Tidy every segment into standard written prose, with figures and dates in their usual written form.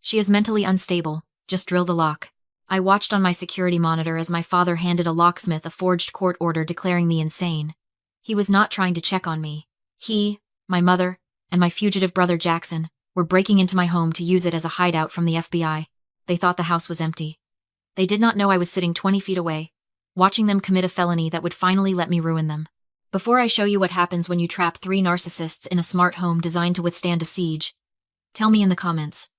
She is mentally unstable. Just drill the lock. I watched on my security monitor as my father handed a locksmith a forged court order declaring me insane. He was not trying to check on me. He, my mother, and my fugitive brother Jackson were breaking into my home to use it as a hideout from the FBI. They thought the house was empty. They did not know I was sitting 20 feet away, watching them commit a felony that would finally let me ruin them. Before I show you what happens when you trap 3 narcissists in a smart home designed to withstand a siege, tell me in the comments,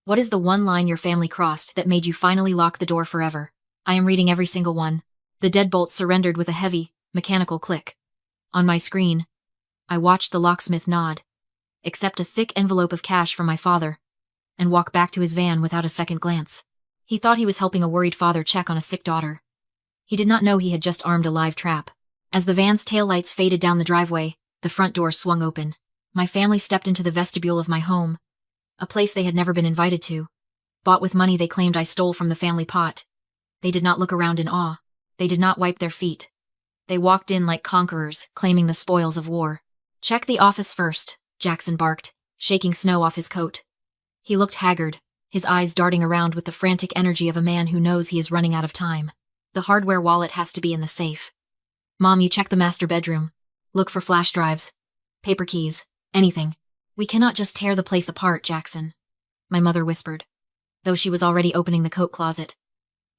what is the one line your family crossed that made you finally lock the door forever? I am reading every single one. The deadbolt surrendered with a heavy, mechanical click. On my screen, I watched the locksmith nod, accept a thick envelope of cash from my father, and walk back to his van without a second glance. He thought he was helping a worried father check on a sick daughter. He did not know he had just armed a live trap. As the van's taillights faded down the driveway, the front door swung open. My family stepped into the vestibule of my home, a place they had never been invited to. Bought with money they claimed I stole from the family pot. They did not look around in awe. They did not wipe their feet. They walked in like conquerors, claiming the spoils of war. Check the office first, Jackson barked, shaking snow off his coat. He looked haggard, his eyes darting around with the frantic energy of a man who knows he is running out of time. The hardware wallet has to be in the safe. Mom, you check the master bedroom. Look for flash drives, paper keys, anything. We cannot just tear the place apart, Jackson, my mother whispered, though she was already opening the coat closet.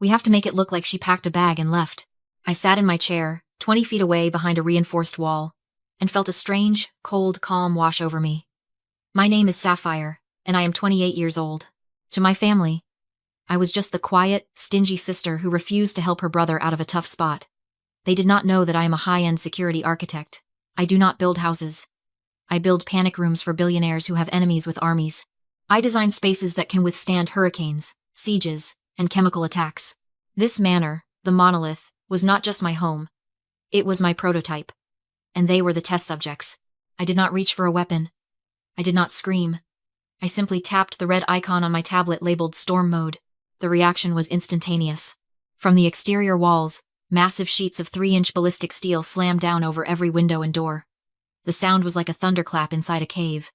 We have to make it look like she packed a bag and left. I sat in my chair, 20 feet away behind a reinforced wall, and felt a strange, cold calm wash over me. My name is Sapphire, and I am 28 years old. To my family, I was just the quiet, stingy sister who refused to help her brother out of a tough spot. They did not know that I am a high-end security architect. I do not build houses. I build panic rooms for billionaires who have enemies with armies. I design spaces that can withstand hurricanes, sieges, and chemical attacks. This manor, the monolith, was not just my home. It was my prototype. And they were the test subjects. I did not reach for a weapon. I did not scream. I simply tapped the red icon on my tablet labeled Storm Mode. The reaction was instantaneous. From the exterior walls, massive sheets of 3-inch ballistic steel slammed down over every window and door. The sound was like a thunderclap inside a cave.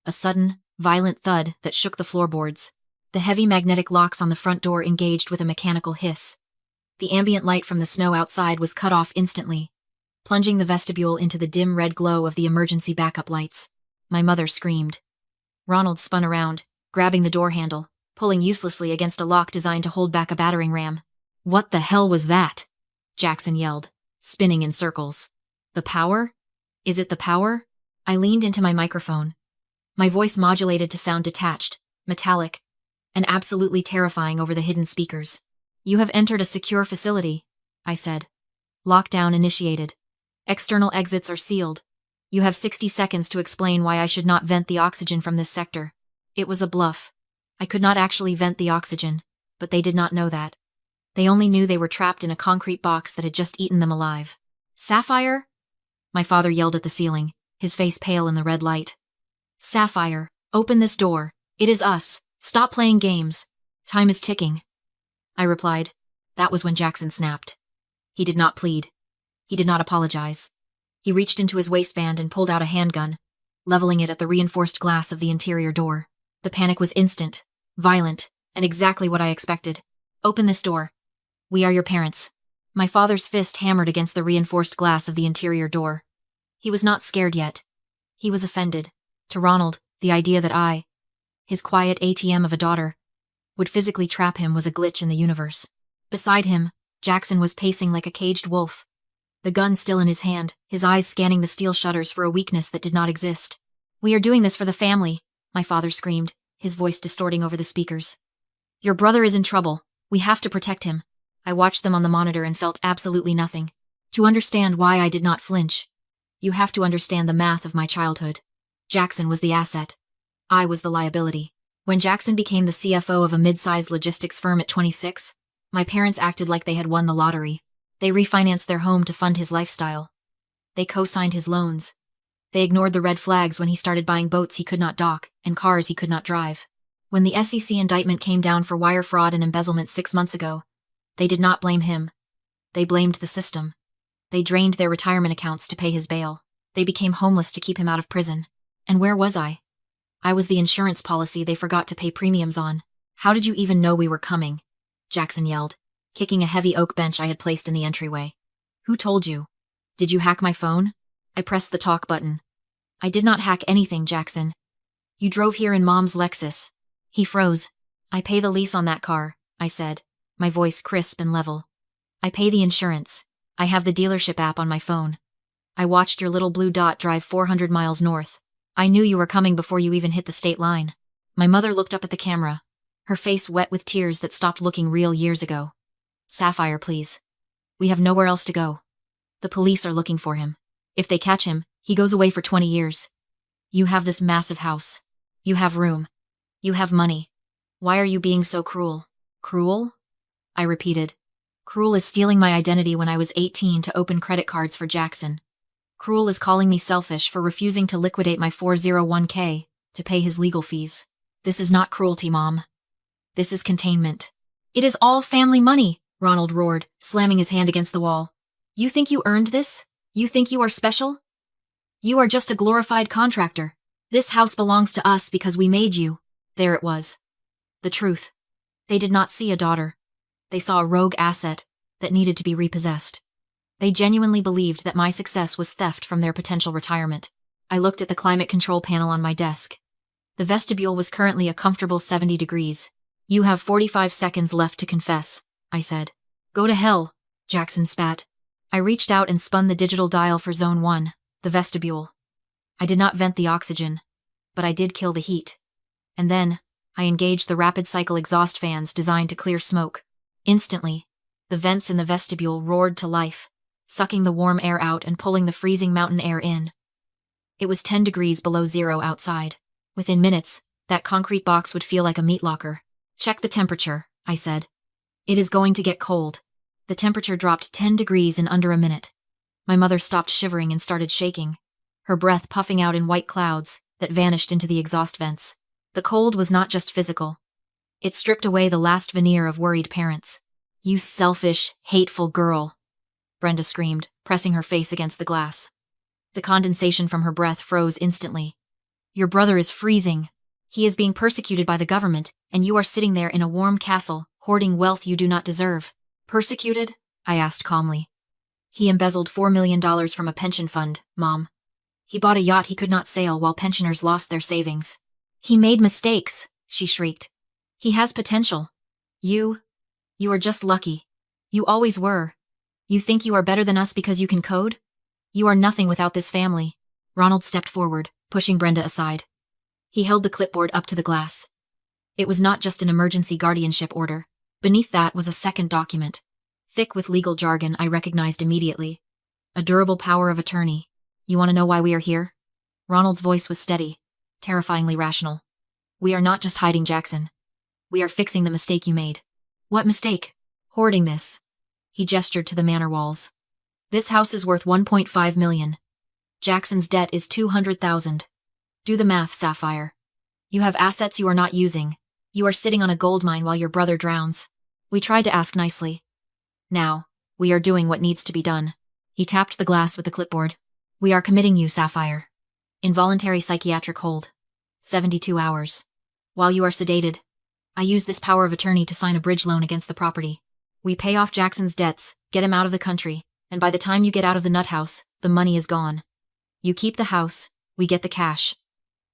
A sudden, violent thud that shook the floorboards. The heavy magnetic locks on the front door engaged with a mechanical hiss. The ambient light from the snow outside was cut off instantly, plunging the vestibule into the dim red glow of the emergency backup lights. My mother screamed. Ronald spun around, grabbing the door handle, pulling uselessly against a lock designed to hold back a battering ram. What the hell was that? Jackson yelled, spinning in circles. The power? Is it the power? I leaned into my microphone. My voice modulated to sound detached, metallic, and absolutely terrifying over the hidden speakers. You have entered a secure facility, I said. Lockdown initiated. External exits are sealed. You have 60 seconds to explain why I should not vent the oxygen from this sector. It was a bluff. I could not actually vent the oxygen, but they did not know that. They only knew they were trapped in a concrete box that had just eaten them alive. Sapphire? My father yelled at the ceiling, his face pale in the red light. Sapphire, open this door. It is us. Stop playing games. Time is ticking. I replied. That was when Jackson snapped. He did not plead. He did not apologize. He reached into his waistband and pulled out a handgun, leveling it at the reinforced glass of the interior door. The panic was instant, violent, and exactly what I expected. Open this door. We are your parents. My father's fist hammered against the reinforced glass of the interior door. He was not scared yet. He was offended. To Ronald, the idea that I, his quiet ATM of a daughter, would physically trap him was a glitch in the universe. Beside him, Jackson was pacing like a caged wolf, the gun still in his hand, his eyes scanning the steel shutters for a weakness that did not exist. We are doing this for the family, my father screamed, his voice distorting over the speakers. Your brother is in trouble. We have to protect him. I watched them on the monitor and felt absolutely nothing. To understand why I did not flinch, you have to understand the math of my childhood. Jackson was the asset. I was the liability. When Jackson became the CFO of a mid-sized logistics firm at 26, my parents acted like they had won the lottery. They refinanced their home to fund his lifestyle. They co-signed his loans. They ignored the red flags when he started buying boats he could not dock and cars he could not drive. When the SEC indictment came down for wire fraud and embezzlement 6 months ago, they did not blame him. They blamed the system. They drained their retirement accounts to pay his bail. They became homeless to keep him out of prison. And where was I? I was the insurance policy they forgot to pay premiums on. How did you even know we were coming? Jackson yelled, kicking a heavy oak bench I had placed in the entryway. Who told you? Did you hack my phone? I pressed the talk button. I did not hack anything, Jackson. You drove here in Mom's Lexus. He froze. I pay the lease on that car, I said, my voice crisp and level. I pay the insurance. I have the dealership app on my phone. I watched your little blue dot drive 400 miles north. I knew you were coming before you even hit the state line. My mother looked up at the camera, her face wet with tears that stopped looking real years ago. Sapphire, please. We have nowhere else to go. The police are looking for him. If they catch him, he goes away for 20 years. You have this massive house. You have room. You have money. Why are you being so cruel? Cruel? I repeated. Cruel is stealing my identity when I was 18 to open credit cards for Jackson. Cruel is calling me selfish for refusing to liquidate my 401k to pay his legal fees. This is not cruelty, Mom. This is containment. It is all family money, Ronald roared, slamming his hand against the wall. You think you earned this? You think you are special? You are just a glorified contractor. This house belongs to us because we made you. There it was. The truth. They did not see a daughter. They saw a rogue asset that needed to be repossessed. They genuinely believed that my success was theft from their potential retirement. I looked at the climate control panel on my desk. The vestibule was currently a comfortable 70 degrees. You have 45 seconds left to confess, I said. Go to hell, Jackson spat. I reached out and spun the digital dial for Zone 1, the vestibule. I did not vent the oxygen, but I did kill the heat. And then, I engaged the rapid cycle exhaust fans designed to clear smoke. Instantly, the vents in the vestibule roared to life, sucking the warm air out and pulling the freezing mountain air in. It was 10 degrees below zero outside. Within minutes, that concrete box would feel like a meat locker. Check the temperature, I said. It is going to get cold. The temperature dropped 10 degrees in under a minute. My mother stopped shivering and started shaking, her breath puffing out in white clouds that vanished into the exhaust vents. The cold was not just physical. It stripped away the last veneer of worried parents. You selfish, hateful girl, Brenda screamed, pressing her face against the glass. The condensation from her breath froze instantly. Your brother is freezing. He is being persecuted by the government, and you are sitting there in a warm castle, hoarding wealth you do not deserve. Persecuted? I asked calmly. He embezzled $4 million from a pension fund, Mom. He bought a yacht he could not sail while pensioners lost their savings. He made mistakes, she shrieked. He has potential. You are just lucky. You always were. You think you are better than us because you can code? You are nothing without this family. Ronald stepped forward, pushing Brenda aside. He held the clipboard up to the glass. It was not just an emergency guardianship order. Beneath that was a second document. Thick with legal jargon I recognized immediately. A durable power of attorney. You want to know why we are here? Ronald's voice was steady, terrifyingly rational. We are not just hiding Jackson. We are fixing the mistake you made. What mistake? Hoarding this. He gestured to the manor walls. This house is worth $1.5 million. Jackson's debt is $200,000. Do the math, Sapphire. You have assets you are not using. You are sitting on a gold mine while your brother drowns. We tried to ask nicely. Now, we are doing what needs to be done. He tapped the glass with the clipboard. We are committing you, Sapphire. Involuntary psychiatric hold. 72 hours. While you are sedated, I use this power of attorney to sign a bridge loan against the property. We pay off Jackson's debts, get him out of the country, and by the time you get out of the nut house, the money is gone. You keep the house, we get the cash.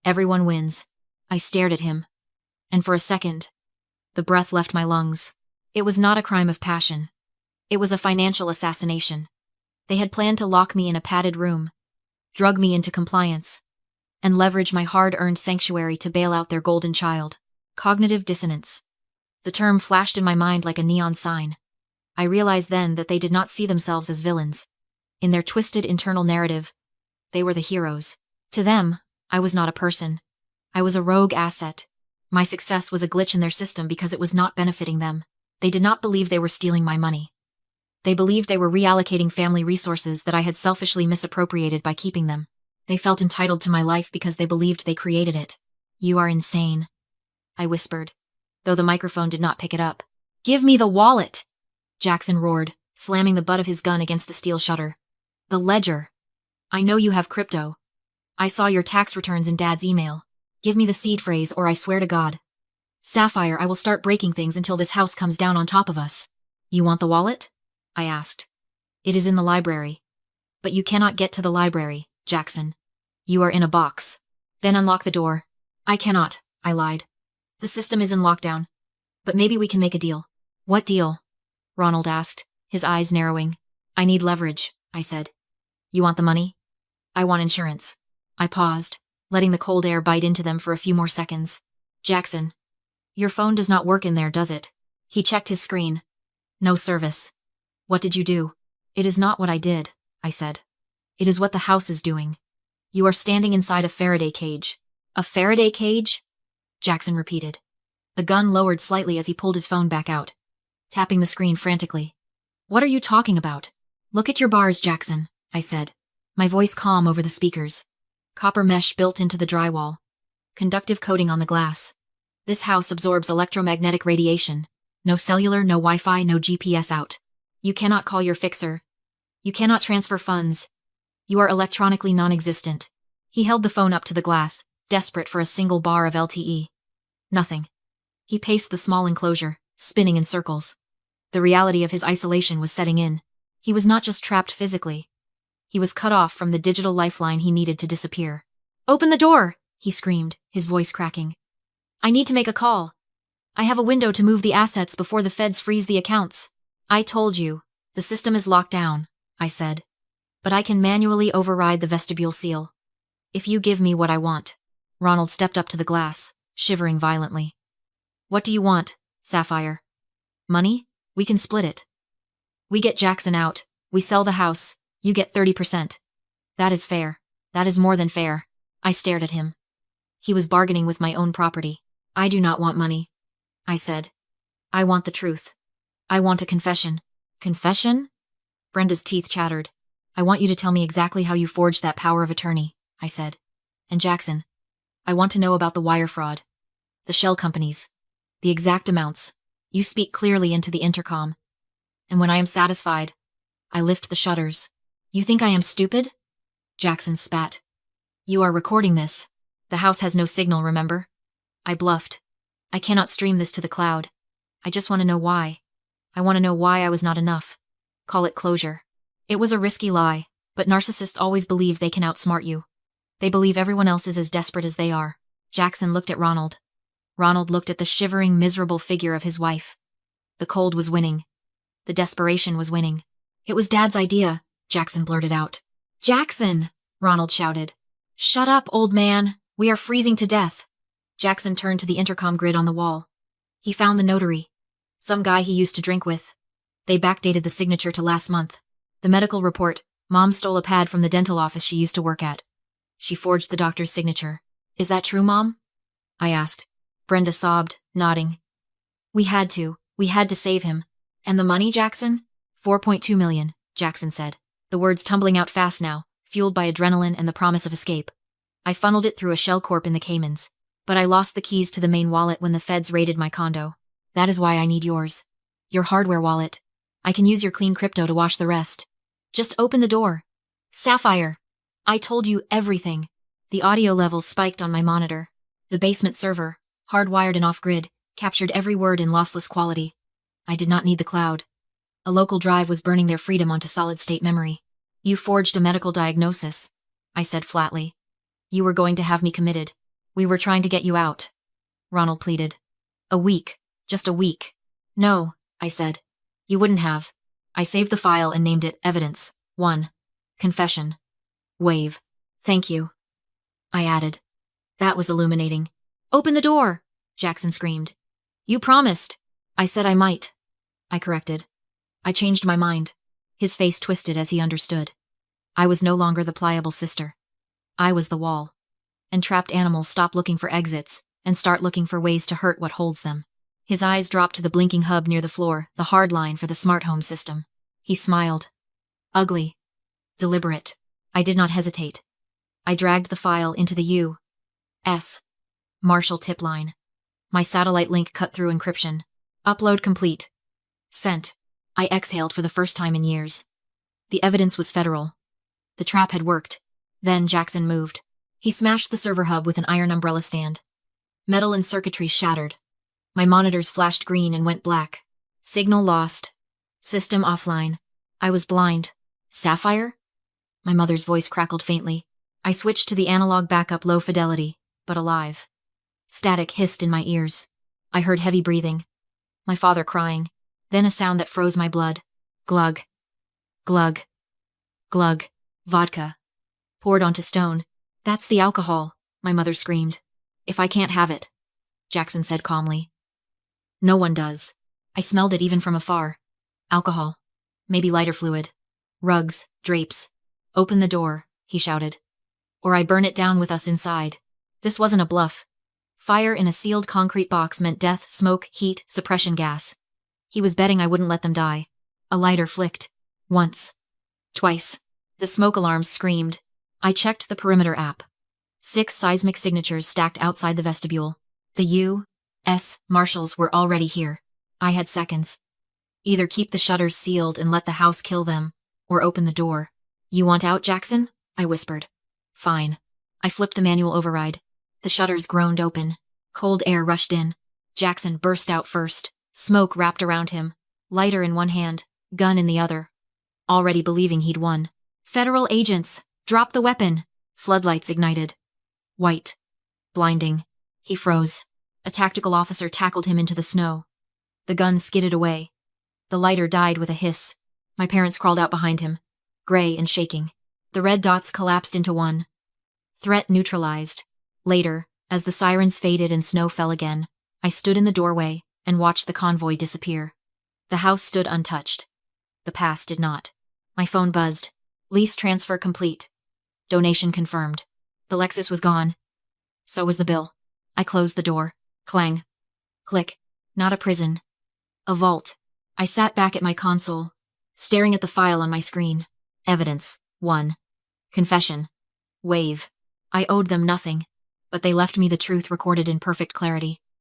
Everyone wins. I stared at him. And for a second, the breath left my lungs. It was not a crime of passion. It was a financial assassination. They had planned to lock me in a padded room, drug me into compliance, and leverage my hard-earned sanctuary to bail out their golden child. Cognitive dissonance. The term flashed in my mind like a neon sign. I realized then that they did not see themselves as villains. In their twisted internal narrative, they were the heroes. To them, I was not a person. I was a rogue asset. My success was a glitch in their system because it was not benefiting them. They did not believe they were stealing my money. They believed they were reallocating family resources that I had selfishly misappropriated by keeping them. They felt entitled to my life because they believed they created it. You are insane, I whispered, though the microphone did not pick it up. Give me the wallet, Jackson roared, slamming the butt of his gun against the steel shutter. The ledger. I know you have crypto. I saw your tax returns in Dad's email. Give me the seed phrase or I swear to God. Sapphire, I will start breaking things until this house comes down on top of us. You want the wallet? I asked. It is in the library. But you cannot get to the library, Jackson. You are in a box. Then unlock the door. I cannot, I lied. The system is in lockdown. But maybe we can make a deal. What deal? Ronald asked, his eyes narrowing. I need leverage, I said. You want the money? I want insurance. I paused, letting the cold air bite into them for a few more seconds. Jackson. Your phone does not work in there, does it? He checked his screen. No service. What did you do? It is not what I did, I said. It is what the house is doing. You are standing inside a Faraday cage. A Faraday cage? Jackson repeated. The gun lowered slightly as he pulled his phone back out, tapping the screen frantically. What are you talking about? Look at your bars, Jackson, I said, my voice calm over the speakers. Copper mesh built into the drywall. Conductive coating on the glass. This house absorbs electromagnetic radiation. No cellular, no Wi-Fi, no GPS out. You cannot call your fixer. You cannot transfer funds. You are electronically non-existent. He held the phone up to the glass, desperate for a single bar of LTE. Nothing. He paced the small enclosure, spinning in circles. The reality of his isolation was setting in. He was not just trapped physically. He was cut off from the digital lifeline he needed to disappear. Open the door, he screamed, his voice cracking. I need to make a call. I have a window to move the assets before the feds freeze the accounts. I told you, the system is locked down, I said. But I can manually override the vestibule seal. If you give me what I want. Ronald stepped up to the glass, shivering violently. What do you want, Sapphire? Money? We can split it. We get Jackson out, we sell the house, you get 30%. That is fair. That is more than fair. I stared at him. He was bargaining with my own property. I do not want money, I said. I want the truth. I want a confession. Confession? Brenda's teeth chattered. I want you to tell me exactly how you forged that power of attorney, I said. And Jackson, I want to know about the wire fraud. The shell companies. The exact amounts. You speak clearly into the intercom. And when I am satisfied, I lift the shutters. You think I am stupid? Jackson spat. You are recording this. The house has no signal, remember? I bluffed. I cannot stream this to the cloud. I just want to know why. I want to know why I was not enough. Call it closure. It was a risky lie, but narcissists always believe they can outsmart you. They believe everyone else is as desperate as they are. Jackson looked at Ronald. Ronald looked at the shivering, miserable figure of his wife. The cold was winning. The desperation was winning. It was Dad's idea, Jackson blurted out. Jackson! Ronald shouted. Shut up, old man. We are freezing to death. Jackson turned to the intercom grid on the wall. He found the notary. Some guy he used to drink with. They backdated the signature to last month. The medical report, Mom stole a pad from the dental office she used to work at. She forged the doctor's signature. Is that true, Mom? I asked. Brenda sobbed, nodding. We had to save him. And the money, Jackson? 4.2 million, Jackson said, the words tumbling out fast now, fueled by adrenaline and the promise of escape. I funneled it through a shell corp in the Caymans. But I lost the keys to the main wallet when the feds raided my condo. That is why I need yours. Your hardware wallet. I can use your clean crypto to wash the rest. Just open the door. Sapphire. I told you everything. The audio levels spiked on my monitor. The basement server, hardwired and off-grid, captured every word in lossless quality. I did not need the cloud. A local drive was burning their freedom onto solid-state memory. You forged a medical diagnosis, I said flatly. You were going to have me committed. We were trying to get you out. Ronald pleaded. A week. Just a week. No, I said. You wouldn't have. I saved the file and named it Evidence 1. Confession. Wave. Thank you. I added. That was illuminating. Open the door, Jackson screamed. You promised. I said I might. I corrected. I changed my mind. His face twisted as he understood. I was no longer the pliable sister. I was the wall. And trapped animals stop looking for exits and start looking for ways to hurt what holds them. His eyes dropped to the blinking hub near the floor, the hard line for the smart home system. He smiled. Ugly. Deliberate. I did not hesitate. I dragged the file into the U.S. Marshall tip line. My satellite link cut through encryption. Upload complete. Sent. I exhaled for the first time in years. The evidence was federal. The trap had worked. Then Jackson moved. He smashed the server hub with an iron umbrella stand. Metal and circuitry shattered. My monitors flashed green and went black. Signal lost. System offline. I was blind. Sapphire? My mother's voice crackled faintly. I switched to the analog backup low fidelity, but alive. Static hissed in my ears. I heard heavy breathing. My father crying. Then a sound that froze my blood. Glug. Glug. Glug. Vodka. Poured onto stone. That's the alcohol, my mother screamed. If I can't have it, Jackson said calmly. No one does. I smelled it even from afar. Alcohol. Maybe lighter fluid. Rugs, drapes. Open the door, he shouted. Or I burn it down with us inside. This wasn't a bluff. Fire in a sealed concrete box meant death, smoke, heat, suppression gas. He was betting I wouldn't let them die. A lighter flicked. Once. Twice. The smoke alarms screamed. I checked the perimeter app. 6 seismic signatures stacked outside the vestibule. The U.S. Marshals were already here. I had seconds. Either keep the shutters sealed and let the house kill them, or open the door. You want out, Jackson? I whispered. Fine. I flipped the manual override. The shutters groaned open. Cold air rushed in. Jackson burst out first. Smoke wrapped around him. Lighter in one hand, gun in the other. Already believing he'd won. Federal agents! Drop the weapon! Floodlights ignited. White. Blinding. He froze. A tactical officer tackled him into the snow. The gun skidded away. The lighter died with a hiss. My parents crawled out behind him, gray and shaking. The red dots collapsed into one. Threat neutralized. Later, as the sirens faded and snow fell again, I stood in the doorway and watched the convoy disappear. The house stood untouched. The past did not. My phone buzzed. Lease transfer complete. Donation confirmed. The Lexus was gone. So was the bill. I closed the door. Clang. Click. Not a prison. A vault. I sat back at my console, staring at the file on my screen. Evidence. 1. Confession. Wave. I owed them nothing, but they left me the truth recorded in perfect clarity.